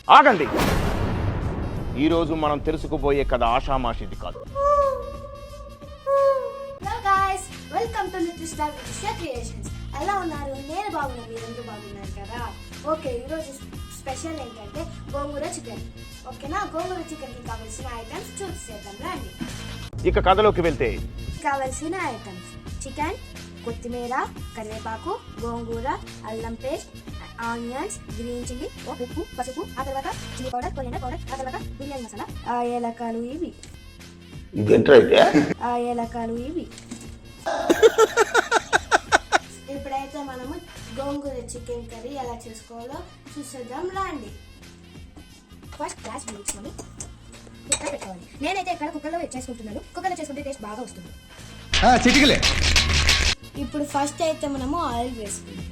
ఆగండి. ఈరోజు మనం తెలుసుకుపోయే కథ ఆషామాషిది కాదు. Hello guys, welcome to little creations. ఎలా ఉన్నారు? నేను బాగున్నాను, మీరందరూ బాగున్నారు కదా? ఓకే, ఈరోజు స్పెషల్ ఏంటంటే గోంగూర చికెన్. ఓకేనా? గోంగూర చికెన్కి కావాల్సిన ఐటమ్స్ చూసేద్దాం రండి. ఇక కథలోకి వెళ్తే కావాల్సిన ఐటమ్స్: చికెన్, కొత్తిమీర, కరివేపాకు, గోంగూర, అల్లం పేస్ట్, ఆనియన్స్, గ్రీన్ చిల్లీ, ఉప్పు, పసుపు, ఆ తర్వాత చిల్లీ పౌడర్, కొరియండర్ పౌడర్, ఆ తర్వాత బిర్యానీ మసాలా, ఆ ఏలకాలు ఇవి. ఇప్పుడైతే మనము గోంగూర చికెన్ కర్రీ ఎలా చేసుకోవాలో చూసేద్దాం రండి. ఫస్ట్ గ్లాస్ వేసుకొని కుక్కర్ పెట్టుకోవాలి. నేనైతే ఇక్కడ కుక్కర్లో చేసుకుంటున్నాను. కుక్కర్లో చేసుకుంటే టేస్ట్ బాగా వస్తుంది. ఇప్పుడు ఫస్ట్ అయితే మనము ఆయిల్ వేసుకుందాం.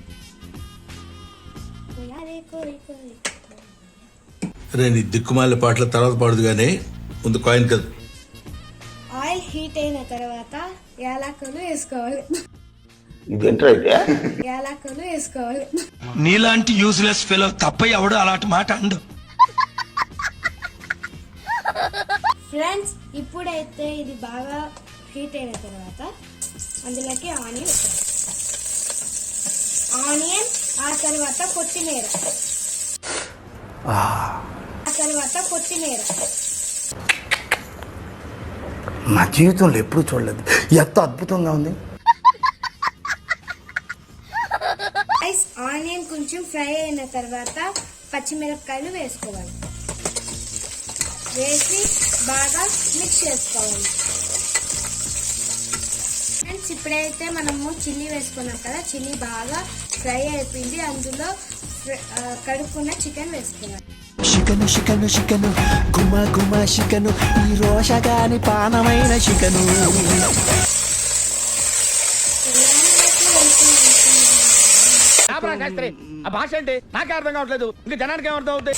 నీ దిక్కుమాల పాటల తర్వాత పాడదు కానీ ముందు కాయిన్ కదా. ఆయిల్ హీట్ అయిన తర్వాత యాలకులు వేసుకోవాలి. యాలకులు వేసుకోవాలి. నీలాంటి యూజ్లెస్ ఫెలో తప్ప ఎవడు అలాంటి మాట అండు. ఫ్రెండ్స్, ఇప్పుడైతే ఇది బాగా హీట్ అయిన తర్వాత అందులోకి ఆనియన్ వేసుకోవాలి. ఆనియన్, ఆ తర్వాత కొత్తిమీర, నా జీవితంలో ఎప్పుడు చూడలేదు, ఎంత అద్భుతంగా ఉంది. ఆనియన్ కొంచెం ఫ్రై అయిన తర్వాత పచ్చిమిరపకాయలు వేసుకోవాలి. వేసి బాగా మిక్స్ చేసుకోవాలి. ఫ్రెండ్స్, ఇప్పుడైతే మనము చిల్లీ వేసుకున్నాం కదా, చిల్లీ బాగా ఫ్రై అయిపోయింది. అందులో కడుక్కున్న చికెన్ వేసుకోవాలి. చికెను చికెను చికెను గుమ గుమ చికెను, ఈ రోషగాని పానమైన చికెను. ఆ భాష ఏంటి నాకే అర్థం కావట్లేదు, ఇంకా జనానికి ఏమర్థం అవుతుంది?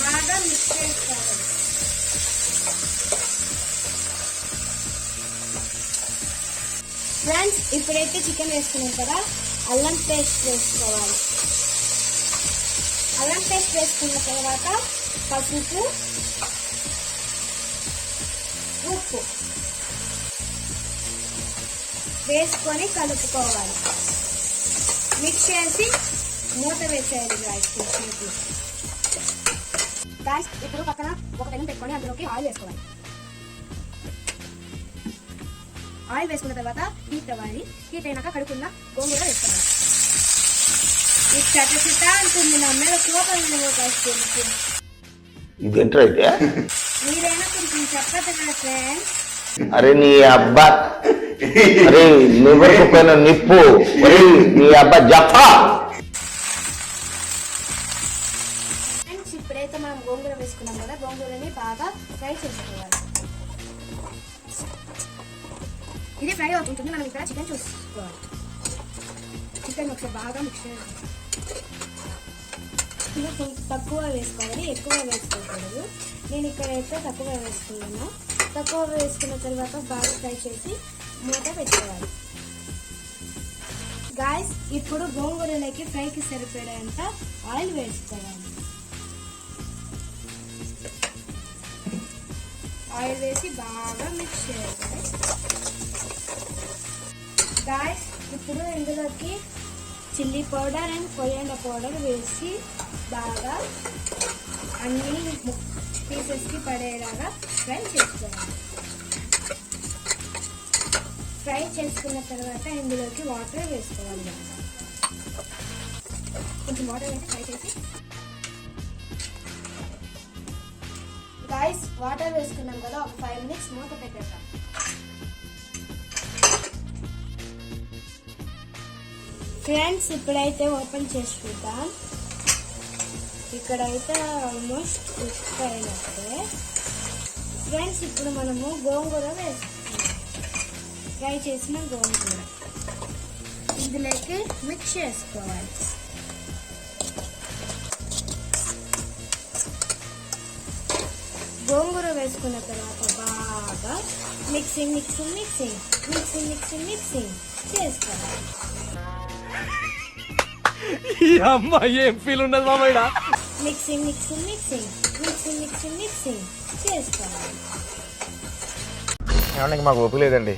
బాగా మిక్స్ చేసుకోవాలి. ఫ్రెండ్స్, ఇప్పుడైతే చికెన్ వేసుకున్నాం కదా, అల్లం పేస్ట్ వేసుకోవాలి. అల్లం పేస్ట్ వేసుకున్న తర్వాత పసుపు, ఉప్పు వేసుకొని కలుపుకోవాలి. మిక్స్ చేసి మూత వేసేయాలి గాయ్స్. ఇప్పుడు పక్కన ఒక పెనం పెట్టుకొని అందులోకి ఆయిల్ వేసుకోవాలి. ఆయిల్ వేసుకున్న తర్వాత హీట్ అవ్వాలి. హీట్ అయినాక కడుక్కున్న గోంగూర వేసుకోవాలి. ఈ చటచిట అంటుంది, నా మీద కోపం మీరైనా కొంచెం చెప్పదు కదా ఫ్రెండ్స్. అరే నీ అబ్బా, అరే నివరకు పైన నిప్పు, నీ అబ్బా జఫా. ఫ్రెండ్స్, ఇప్పుడైతే మనం గోంగూర వేసుకున్నాం కదా, గోంగూరని బాగా ఫ్రై చేసుకోవాలి. ఇది ఫ్రై అవుతుంటుంది. మనం ఇక్కడ చికెన్ చూసుకోవాలి. చికెన్ ఒకసారి బాగా మిక్స్ చేయాలి. కొంచెం తక్కువ వేసుకోవాలి, ఎక్కువ వేసుకోకూడదు. నేను ఇక్కడ అయితే తక్కువ వేసుకున్నాను. తక్కువ వేసుకున్న తర్వాత బాగా ఫ్రై చేసి మూత పెట్టుకోవాలి. గాయ్స్, ఇప్పుడు గోంగూరలోకి ఫ్రైకి సరిపడేంత ఆయిల్ వేసుకోవాలి. ఆయిల్ వేసి బాగా మిక్స్ చేయాలి. గాయ్స్, ఇప్పుడు ఇందులోకి chilli powder and coriander powder వేసి బాగా అన్ని పీసెస్కి పడేలాగా ఫ్రై చేసుకోవాలి. ఫ్రై చేసుకున్న తర్వాత ఇందులోకి వాటర్ వేసుకోవాలి. కొంచెం వాటర్ వేసి ఫ్రై చేసి గాయ్స్, వాటర్ వేసుకున్నాం కదా, ఒక 5 minutes మూత పెట్టేద్దాం. ఫ్రెండ్స్, ఇప్పుడైతే ఓపెన్ చేసి చూద్దాం. ఇక్కడైతే ఆల్మోస్ట్ కుక్ అయినట్టే. ఫ్రెండ్స్, ఇప్పుడు మనము గోంగూర వేసుకుందాం. ఫ్రై చేసిన గోంగూర ఇందులోకి మిక్స్ చేసుకోవాలి. గోంగూర వేసుకున్న తర్వాత బాగా mixing mixing mixing mixing mixing mixing చేసుకోవాలి. Mixing mixing mixing mixing mixing mixing చేసుకోవాలి. మాకు ఓపిక లేదండి.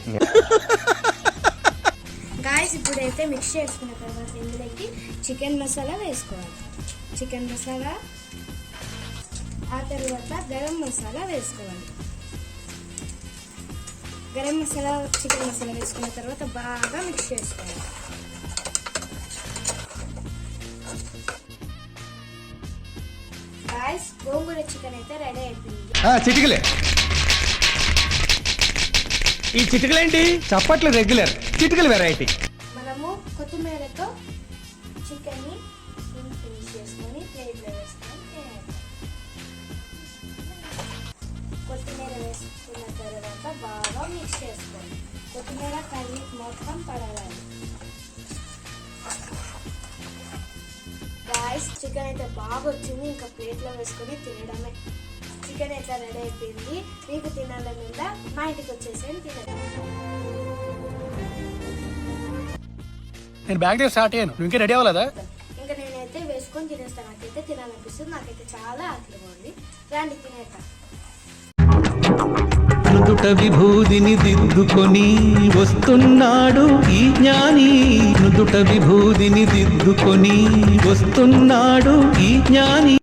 గాయస్ ఇప్పుడైతే మిక్స్ చేసుకున్న తర్వాత ఇందులోకి చికెన్ మసాలా వేసుకోవాలి. చికెన్ మసాలా, ఆ తర్వాత గరం మసాలా వేసుకోవాలి. గరం మసాలా, చికెన్ మసాలా వేసుకున్న తర్వాత బాగా మిక్స్ చేసుకోవాలి. గాయస్ గోంగూర చికెన్ అయితే రెడీ అయిపోయింది. చిటికలే ఈ చిటికలేంటి? చప్పట్లు రెగ్యులర్, చిటికలు వెరైటీ. మనము కొత్తిమీరతో చికెన్ని ఫినిష్ చేసుకొని ప్లేట్లో వేసుకొని తినేయాలి. కొత్తిమీర వేసుకున్న తర్వాత బాగా మిక్స్ చేసుకోవాలి. కొత్తిమీర కర్రీ మొత్తం పడవాలి. గాయస్ చికెన్ అయితే బాగా వచ్చింది. ఇంకా ప్లేట్లో వేసుకొని తినడమే. చికెన్ ఎట్లా రెడీ అయిపోయింది. మీకు తినాలని ఉందా మా ఇంటికి వచ్చేసి తినడం. నేను బ్యాగ్ దగ్గర స్టార్ట్ అయ్యాను, నువ్వు ఇంకా రెడీ అవ్వలేదా? ఇంకా నేనైతే వేసుకొని తినేస్తాను. నాకైతే తినాలనిపిస్తుంది. నాకైతే చాలా ఆకలిగా ఉంది. రండి తినేద్దాం. నుదుట విభూదిని దిద్దుకొని వస్తున్నాడు ఈ జ్ఞాని. నుదుట విభూదిని దిద్దుకొని వస్తున్నాడు ఈ జ్ఞాని.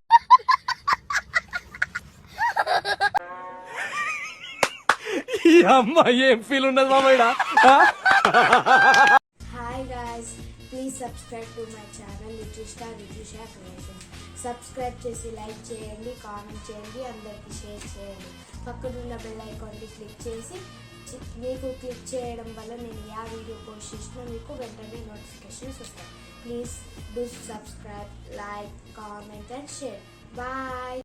Hi guys, please subscribe to my channel Little Star Ritusha Creations. Subscribe చేసి లైక్ చేయండి, కామెంట్ చేయండి, అందరికీ షేర్ చేయండి. పక్కనున్న బెల్ ఐకాన్ని క్లిక్ చేసి మీకు క్లిక్ చేయడం వల్ల నేను ఏ వీడియో పోస్ట్ చేసినా మీకు వెంటనే నోటిఫికేషన్స్ వస్తాయి. Please do subscribe, like, comment and share. Bye.